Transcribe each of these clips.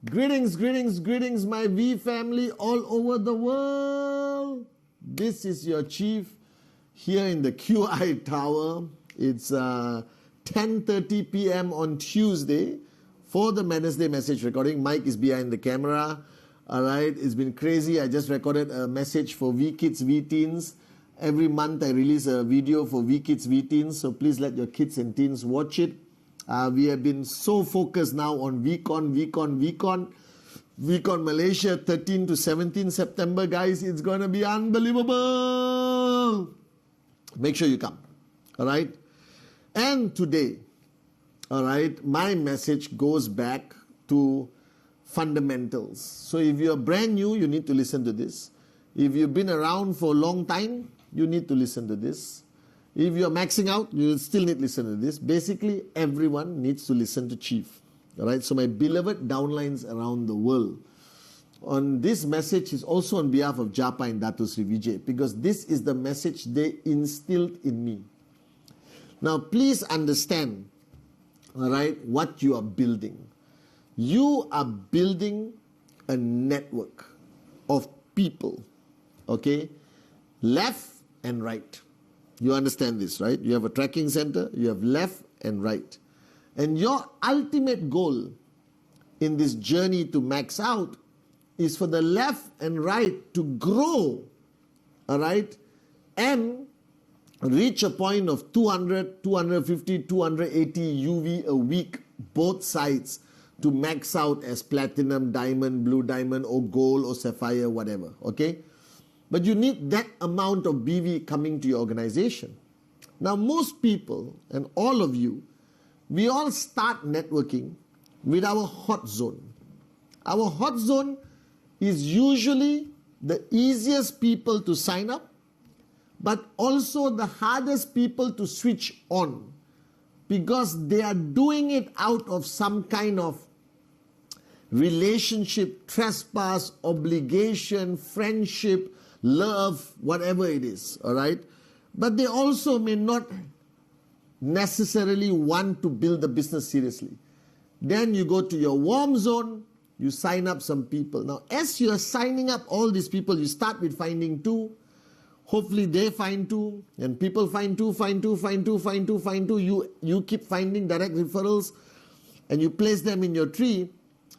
Greetings, greetings, greetings, my V family all over the world. This is your chief here in the QI Tower. It's 10:30 p.m. on Tuesday for the Wednesday message recording. Mike is behind the camera. All right, it's been crazy. I just recorded a message for V Kids, V Teens. Every month I release a video for V Kids, V Teens. So please let your kids and teens watch it. We have been so focused now on VCon Malaysia, 13 to 17 September, guys. It's going to be unbelievable. Make sure you come. All right. And today, all right, my message goes back to fundamentals. So if you're brand new, you need to listen to this. If you've been around for a long time, you need to listen to this. If you're maxing out, you still need to listen to this. Basically, everyone needs to listen to Chief. All right. So my beloved downlines around the world, on this message is also on behalf of Japa and Dato Sri Vijay, because this is the message they instilled in me. Now, please understand, all right, what you are building. You are building a network of people, okay, left and right. You understand this, right? You have a tracking center, you have left and right. And your ultimate goal in this journey to max out is for the left and right to grow, all right, and reach a point of 200, 250, 280 UV a week, both sides, to max out as platinum, diamond, blue diamond, or gold, or sapphire, whatever, okay? But you need that amount of BV coming to your organization. Now, most people, and all of you, we all start networking with our hot zone. Our hot zone is usually the easiest people to sign up, but also the hardest people to switch on, because they are doing it out of some kind of relationship, trespass, obligation, friendship, love, whatever it is, all right? But they also may not necessarily want to build the business seriously. Then you go to your warm zone, you sign up some people. Now, as you are signing up all these people, you start with finding two. Hopefully they find two, and people find two, find two, find two, find two, find two. You keep finding direct referrals, and you place them in your tree,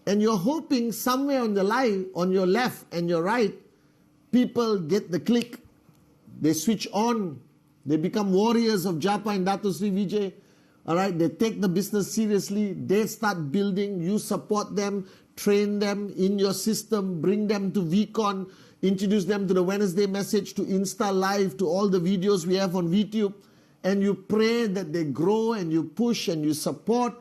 and you're hoping somewhere on the line, on your left and your right, people get the click, they switch on, they become warriors of Japa and Dato Sri Vijay. All right, they take the business seriously, they start building, you support them, train them in your system, bring them to VCon, introduce them to the Wednesday message, to Insta Live, to all the videos we have on YouTube, and you pray that they grow, and you push and you support,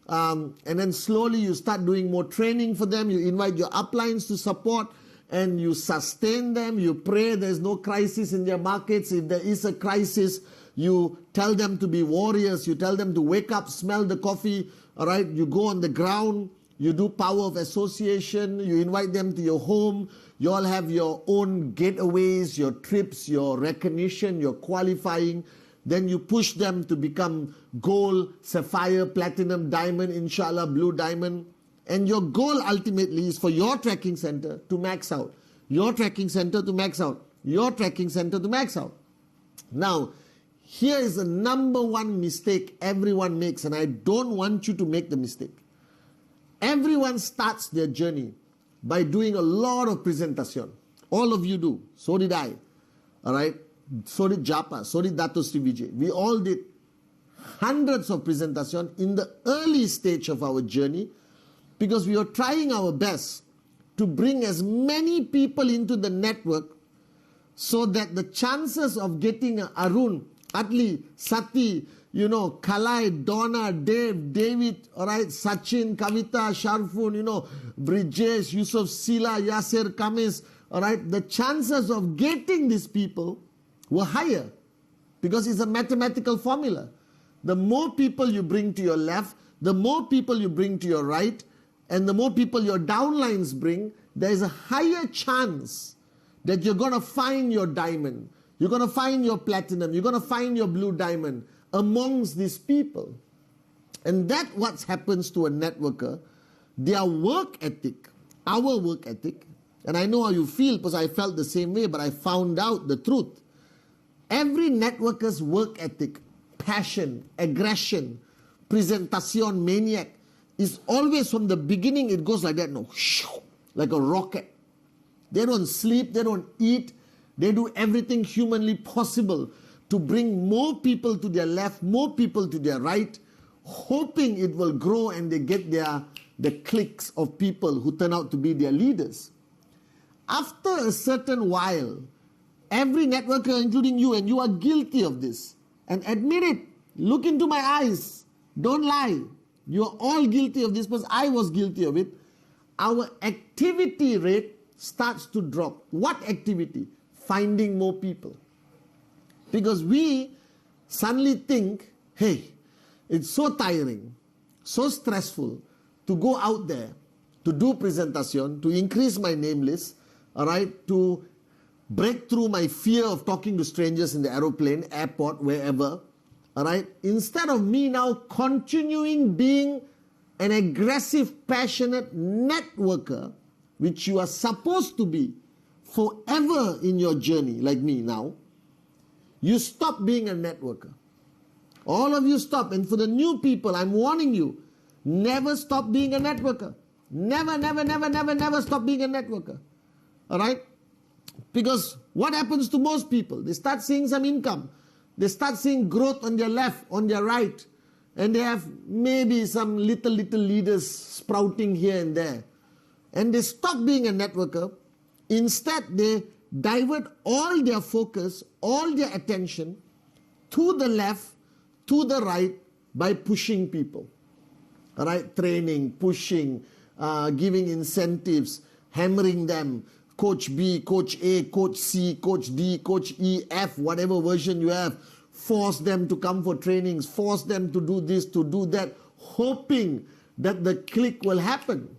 and then slowly you start doing more training for them, you invite your uplines to support, and you sustain them, you pray there's no crisis in their markets. If there is a crisis, you tell them to be warriors, you tell them to wake up, smell the coffee, all right? You go on the ground, you do power of association, you invite them to your home, you all have your own getaways, your trips, your recognition, your qualifying. Then you push them to become gold, sapphire, platinum, diamond, inshallah, blue diamond. And your goal ultimately is for your tracking center to max out. Your tracking center to max out. Your tracking center to max out. Now, here is the number one mistake everyone makes, and I don't want you to make the mistake. Everyone starts their journey by doing a lot of presentation. All of you do. So did I. All right? So did Japa. So did Dato Sri Vijay. We all did hundreds of presentation in the early stage of our journey, because we are trying our best to bring as many people into the network so that the chances of getting Arun, Atli, Sati, Kalai, Donna, Dave, David, all right, Sachin, Kavita, Sharfun, Brijesh, Yusuf, Sila, Yasser, Kamis, all right, the chances of getting these people were higher, because it's a mathematical formula. The more people you bring to your left, the more people you bring to your right, and the more people your downlines bring, there is a higher chance that you're going to find your diamond, you're going to find your platinum, you're going to find your blue diamond amongst these people. And that's what happens to a networker. Their work ethic, our work ethic, and I know how you feel because I felt the same way, but I found out the truth. Every networker's work ethic, passion, aggression, presentation maniac is always from the beginning, it goes like that, no, like a rocket. They don't sleep, they don't eat, they do everything humanly possible to bring more people to their left, more people to their right, hoping it will grow and they get the cliques of people who turn out to be their leaders. After a certain while, every networker, including you, and you are guilty of this, and admit it, look into my eyes, don't lie. You are all guilty of this because I was guilty of it. Our activity rate starts to drop. What activity? Finding more people. Because we suddenly think, hey, it's so tiring, so stressful to go out there, to do presentation, to increase my name list, all right, to break through my fear of talking to strangers in the aeroplane, airport, wherever, all right. Instead of me now continuing being an aggressive, passionate networker, which you are supposed to be forever in your journey, like me now, you stop being a networker. All of you stop. And for the new people, I'm warning you, never stop being a networker. Never, never, never, never, never stop being a networker. All right? Because what happens to most people? They start seeing some income. They start seeing growth on their left, on their right. And they have maybe some little leaders sprouting here and there. And they stop being a networker. Instead, they divert all their focus, all their attention to the left, to the right by pushing people. All right? Training, pushing, giving incentives, hammering them. Coach B, Coach A, Coach C, Coach D, Coach E, F, whatever version you have. Force them to come for trainings. Force them to do this, to do that, hoping that the click will happen.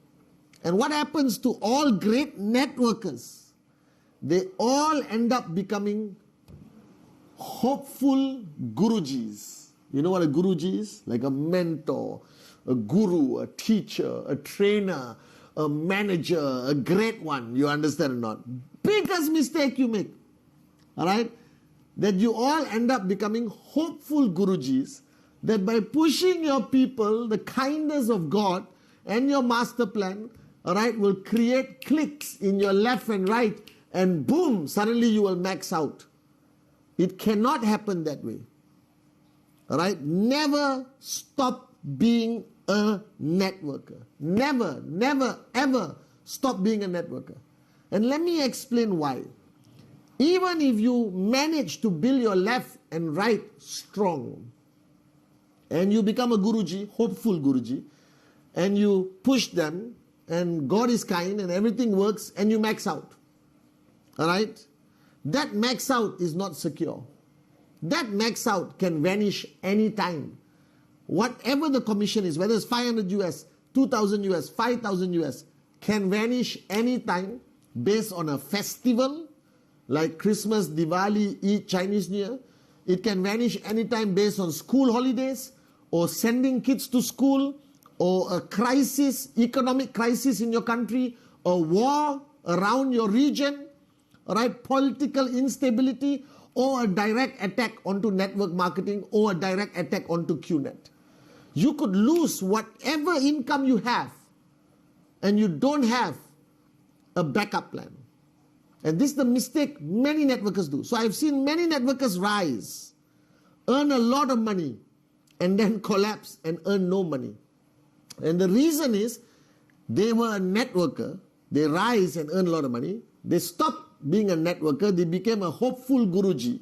And what happens to all great networkers? They all end up becoming hopeful gurujis. You know what a guruji is? Like a mentor, a guru, a teacher, a trainer, a manager, a great one. You understand or not? Biggest mistake you make. All right? That you all end up becoming hopeful gurujis, that by pushing your people, the kindness of God and your master plan, all right, will create clicks in your left and right, and boom, suddenly you will max out. It cannot happen that way. All right? Never stop being a networker. Never, never, ever stop being a networker. And let me explain why. Even if you manage to build your left and right strong, and you become a guruji, hopeful guruji, and you push them, and God is kind, and everything works, and you max out. All right? That max out is not secure. That max out can vanish anytime. Whatever the commission is, whether it's 500 US, 2,000 US, 5,000 US, can vanish anytime based on a festival like Christmas, Diwali, Eid, Chinese New Year. It can vanish anytime based on school holidays or sending kids to school or a crisis, economic crisis in your country, a war around your region, all right, political instability, or a direct attack onto network marketing or a direct attack onto QNet. You could lose whatever income you have and you don't have a backup plan. And this is the mistake many networkers do. So I've seen many networkers rise, earn a lot of money, and then collapse and earn no money. And the reason is they were a networker, they rise and earn a lot of money, they stopped being a networker, they became a hopeful guruji.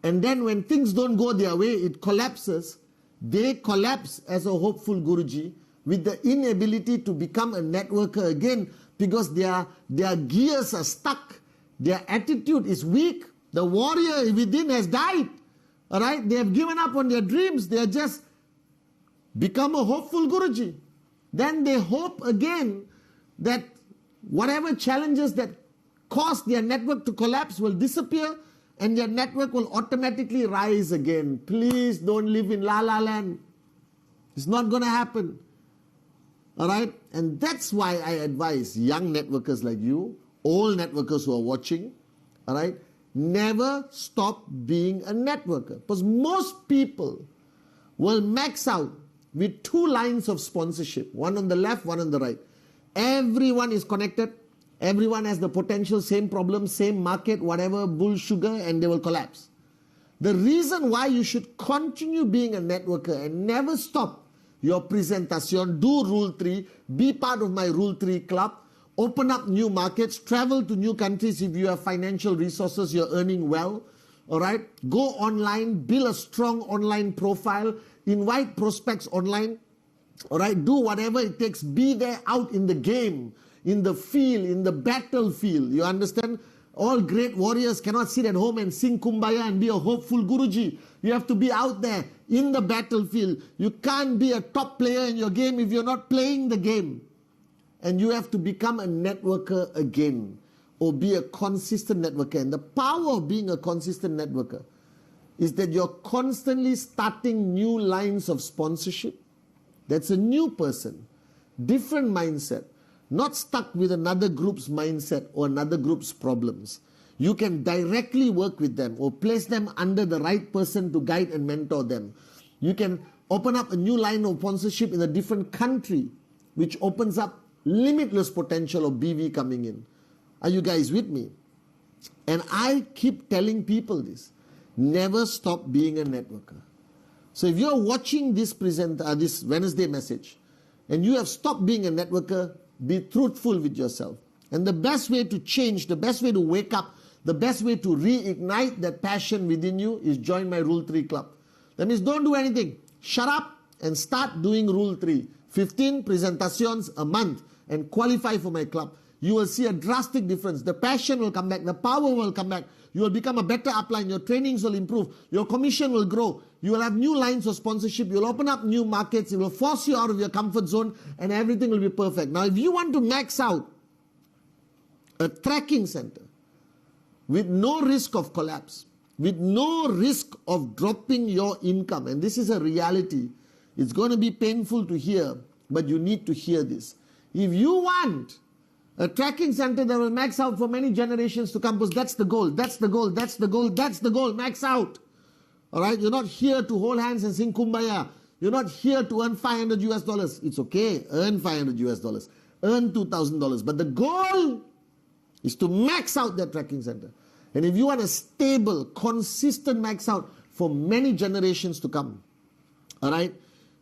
And then when things don't go their way, it collapses. They collapse as a hopeful guruji with the inability to become a networker again because their gears are stuck. Their attitude is weak. The warrior within has died. All right? They have given up on their dreams. They have just become a hopeful guruji. Then they hope again that whatever challenges that cause their network to collapse, will disappear, and their network will automatically rise again. Please don't live in la la land. It's not going to happen. All right? And that's why I advise young networkers like you, old networkers who are watching, all right, never stop being a networker. Because most people will max out with 2 lines of sponsorship, one on the left, one on the right. Everyone is connected. Everyone has the potential, same problem, same market, whatever, bull sugar, and they will collapse. The reason why you should continue being a networker and never stop your presentation, do Rule 3, be part of my Rule 3 club, open up new markets, travel to new countries if you have financial resources, you're earning well, all right? Go online, build a strong online profile, invite prospects online, all right? Do whatever it takes, be there out in the game, in the field, in the battlefield, you understand? All great warriors cannot sit at home and sing Kumbaya and be a hopeful Guruji. You have to be out there in the battlefield. You can't be a top player in your game if you're not playing the game. And you have to become a networker again, or be a consistent networker. And the power of being a consistent networker is that you're constantly starting new lines of sponsorship. That's a new person, different mindset, not stuck with another group's mindset or another group's problems. You can directly work with them or place them under the right person to guide and mentor them. You can open up a new line of sponsorship in a different country, which opens up limitless potential of BV coming in. Are you guys with me? And I keep telling people this. Never stop being a networker. So if you're watching this this Wednesday message and you have stopped being a networker, be truthful with yourself. And the best way to change, the best way to wake up, the best way to reignite that passion within you is join my Rule 3 club. That means don't do anything. Shut up and start doing Rule 3. 15 presentations a month and qualify for my club. You will see a drastic difference. The passion will come back. The power will come back. You will become a better upline. Your trainings will improve. Your commission will grow. You will have new lines of sponsorship. You will open up new markets. It will force you out of your comfort zone and everything will be perfect. Now, if you want to max out a tracking center with no risk of collapse, with no risk of dropping your income, and this is a reality, it's going to be painful to hear, but you need to hear this. If you want a tracking center that will max out for many generations to come, because that's the goal, that's the goal, that's the goal, that's the goal, max out. All right, you're not here to hold hands and sing Kumbaya. You're not here to earn $500 US. It's okay, earn $500 US, earn $2,000. But the goal is to max out that tracking center. And if you want a stable, consistent max out for many generations to come, all right,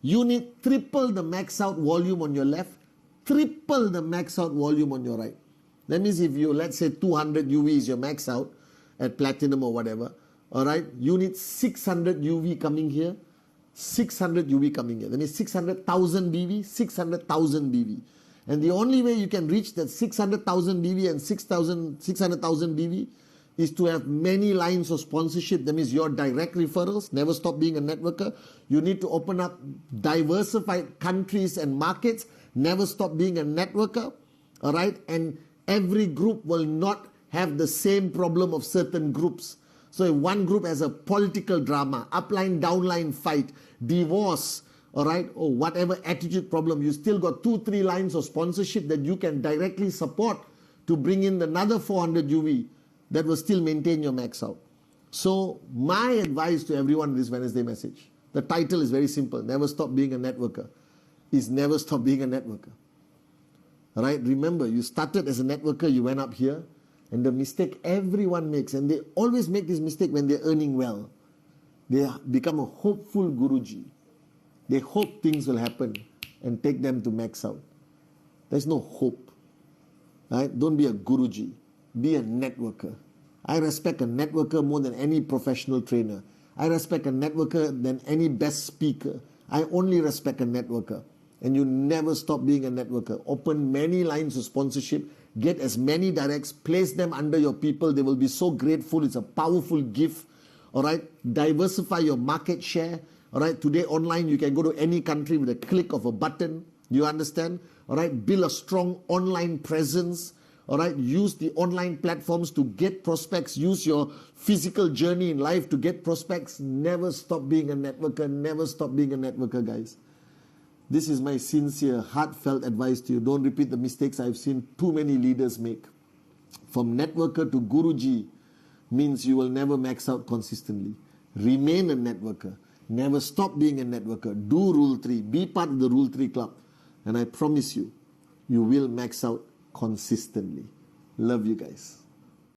you need triple the max out volume on your left, triple the max out volume on your right. That means if you, let's say 200 UV is your max out at platinum or whatever, all right, you need 600 UV coming here, 600 UV coming here. That means 600,000 BV, 600,000 BV. And the only way you can reach that 600,000 BV and 600,000 BV is to have many lines of sponsorship. That means your direct referrals, never stop being a networker. You need to open up diversified countries and markets, never stop being a networker, all right? And every group will not have the same problem of certain groups. So if one group has a political drama, upline, downline fight, divorce, all right, or whatever attitude problem, you still got 2-3 lines of sponsorship that you can directly support to bring in another 400 UV that will still maintain your max out. So my advice to everyone in this Wednesday message, the title is very simple, never stop being a networker, is never stop being a networker. All right, remember, you started as a networker, you went up here, and the mistake everyone makes, and they always make this mistake when they're earning well, they become a hopeful Guruji. They hope things will happen and take them to max out. There's no hope. Right? Don't be a Guruji. Be a networker. I respect a networker more than any professional trainer. I respect a networker than any best speaker. I only respect a networker. And you never stop being a networker. Open many lines of sponsorship. Get as many directs. Place them under your people. They will be so grateful. It's a powerful gift. All right? Diversify your market share. All right? Today online you can go to any country with a click of a button. You understand? All right? Build a strong online presence. All right, use the online platforms to get prospects. Use your physical journey in life to get prospects. Never stop being a networker. Never stop being a networker, guys. This is my sincere, heartfelt advice to you. Don't repeat the mistakes I've seen too many leaders make. From networker to Guruji means you will never max out consistently. Remain a networker. Never stop being a networker. Do Rule 3. Be part of the Rule 3 club. And I promise you, you will max out consistently. Love you guys.